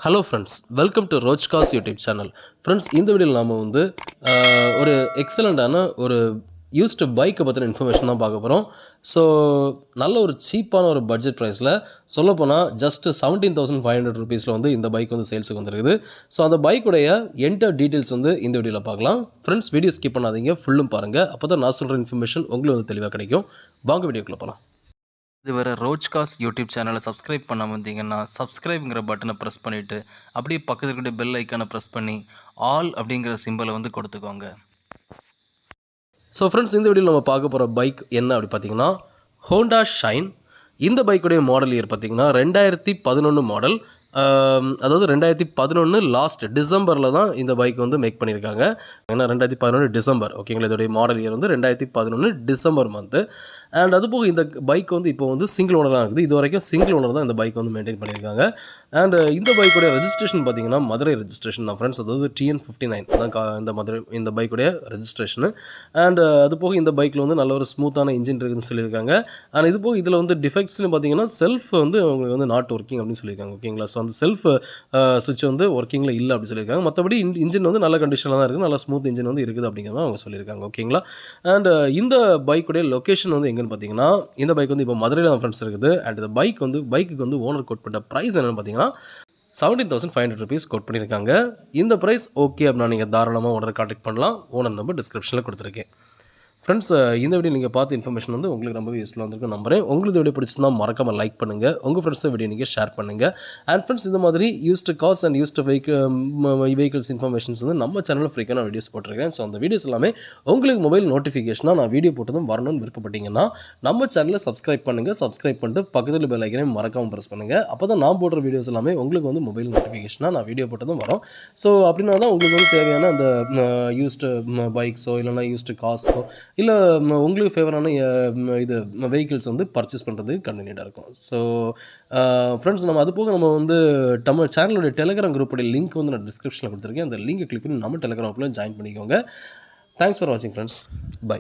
Hello friends, welcome to ரோஜ்காஸ் YouTube channel. Friends, இந்த வீடியோவில் நாம் வந்து ஒரு எக்ஸலண்ட்டான ஒரு யூஸ்டு பைக்கை பற்றின இன்ஃபர்மேஷன் தான் பார்க்க போகிறோம். ஸோ நல்ல ஒரு சீப்பான ஒரு பட்ஜெட் ப்ரைஸில் சொல்லப்போனால் ஜஸ்ட் 17,500 ருபீஸில் வந்து இந்த பைக் வந்து சேல்ஸுக்கு வந்துருக்குது. ஸோ அந்த பைக்குடைய என்டர் டீட்டெயில்ஸ் வந்து இந்த வீடியோவில் பார்க்கலாம். ஃப்ரெண்ட்ஸ், வீடியோ ஸ்கிப் பண்ணாதீங்க, ஃபுல்லும் பாருங்கள். அப்போ தான் நான் சொல்கிற இன்ஃபர்மேஷன் உங்களுக்கு வந்து தெளிவாக கிடைக்கும். வாங்க வீடியோக்குள்ளே போகலாம். இதுவரை ரோஜ்காஸ் யூடியூப் சேனலை சப்ஸ்கிரைப் பண்ணாமல் இருந்தீங்கன்னா சப்ஸ்கிரைப்ங்கிற பட்டனை ப்ரெஸ் பண்ணிவிட்டு அப்படியே பக்கத்தில் இருக்கிற பெல் ஐக்கானை ப்ரெஸ் பண்ணி ஆல் அப்படிங்கிற சிம்பலை வந்து கொடுத்துக்கோங்க. ஸோ ஃப்ரெண்ட்ஸ், இந்த வீடியோவில் நம்ம பார்க்க போகிற பைக் என்ன அப்படி பார்த்தீங்கன்னா ஹோண்டா ஷைன். இந்த பைக்குடைய மாடல் இயர் பார்த்தீங்கன்னா 2011 மாடல். அதாவது 2011 லாஸ்ட் டிசம்பரில் தான் இந்த பைக் வந்து மேக் பண்ணியிருக்காங்க. ஏன்னா 2011 டிசம்பர், ஓகேங்களா. இதோடைய மாடல் இயர் வந்து 2011 டிசம்பர் மந்த்து. அண்ட் அது போக இந்த பைக் வந்து இப்போ வந்து சிங்கிள் ஓனராக இருக்குது. இது வரைக்கும் சிங்கிள் ஓனர் தான் இந்த பைக் வந்து மெயின்டைன் பண்ணியிருக்காங்க. அண்ட் இந்த பைக்குடைய ரெஜிஸ்ட்ரேஷன் பார்த்தீங்கன்னா மதுரை ரெஜிஸ்ட்ரேஷன் தான் ஃப்ரெண்ட்ஸ். அதாவது TN59 தான் இந்த பைக்குடைய ரெஜிஸ்ட்ரேஷனு. அண்ட் அது போக இந்த பைக்கில் வந்து நல்ல ஒரு ஸ்மூத்தான இன்ஜின் இருக்குதுன்னு சொல்லியிருக்காங்க. அண்ட் இது போக இதில் வந்து டிஃபெக்ட்ஸ்னு பார்த்தீங்கன்னா செல்ஃப் வந்து உங்களுக்கு வந்து நாட் ஒர்க்கிங் அப்படின்னு சொல்லியிருக்காங்க, ஓகேங்களா. ஸோ அந்த செல்ஃப் சுவிட்ச் வந்து ஒர்க்கிங்கில் இல்லை அப்படின்னு சொல்லியிருக்காங்க. மற்றபடி இன்ஜின் வந்து நல்ல கண்டிஷனில் தான் இருக்குது, நல்ல ஸ்மூத் இன்ஜின் வந்து இருக்குது அப்படிங்கிறத அவங்க சொல்லியிருக்காங்க, ஓகேங்களா. அண்ட் இந்த பைக்குடைய லொக்கேஷன் வந்து எங்கன்னு பார்த்தீங்கன்னா இந்த பைக் வந்து இப்போ மதுரையில் தான் ஃப்ரெண்ட்ஸ் இருக்குது. அண்ட் இந்த பைக்குக்கு வந்து ஓனர் கோட் பண்ண ப்ரைஸ் என்னென்னு பார்த்தீங்கன்னா 17,500 ருபீஸ் கோட் பண்ணியிருக்காங்க. இந்த ப்ரைஸ் ஓகே அப்படின்னா நீங்கள் தாராளமாக ஓனரை கான்டாக்ட் பண்ணலாம். ஓனர் நம்பர் டிஸ்கிரிப்ஷனில் கொடுத்துருக்கேன். ஃப்ரெண்ட்ஸ், இந்த வீடியோ நீங்கள் பார்த்த இன்ஃபர்மேஷன் வந்து உங்களுக்கு ரொம்ப யூஸ்ஃபுல்லாக வந்திருக்கும் நம்புறேன். உங்களுக்கு வீடியோ பிடிச்சிருந்தா மறக்காமல் லைக் பண்ணுங்கள், உங்கள் ஃப்ரெண்ட்ஸை வீடியோ நீங்கள் ஷேர் பண்ணுங்கள். அண்ட் ஃப்ரெண்ட்ஸ், இந்த மாதிரி used cars and used vehicles informations வந்து நம்ம சேனலில் ஃப்ரீக்கான வீடியோஸ் போட்டிருக்கேன். ஸோ அந்த வீடியோஸ் எல்லாமே உங்களுக்கு மொபைல் நோட்டிஃபிகேஷனாக நான் வீடியோ போட்டதும் வரணும்னு விருப்பப்பட்டீங்கன்னா நம்ம சேனலை சப்ஸ்கிரைப் பண்ணுங்கள். சப்ஸ்கிரைப் பண்ணிட்டு பக்கத்தில் பெல் ஐக்கனையும் மறக்காமல் ப்ரெஸ் பண்ணுங்கள். அப்போ தான் நான் போடுற வீடியோஸ் எல்லாமே உங்களுக்கு வந்து மொபைல் நோட்டிஃபிகேஷனாக நான் வீடியோ போட்டதும் வரும். ஸோ அப்படின்னா தான் உங்களுக்கு வந்து தேவையான அந்த யூஸ்டு பைக்ஸோ இல்லைனா யூஸ்டு கார்ஸோ இல்லை உங்களுக்கு ஃபேவரான இது வெஹிக்கிள்ஸ் வந்து பர்ச்சேஸ் பண்ணுறதுக்கு கன்வீனியண்ட்டாக இருக்கும். ஸோ ஃப்ரெண்ட்ஸ், நம்ம அது போக நம்ம வந்து நம்ம சேனலுடைய டெலிகிராம் குரூப்போடைய லிங்க் வந்து நான் டிஸ்கிரிப்ஷனில் கொடுத்துருக்கேன். அந்த லிங்கை கிளிக் பண்ணி நம்ம டெலிகிராம் குரூப்பில் ஜாயின் பண்ணிக்கோங்க. தேங்க்ஸ் ஃபார் வாட்சிங் ஃப்ரெண்ட்ஸ். பை.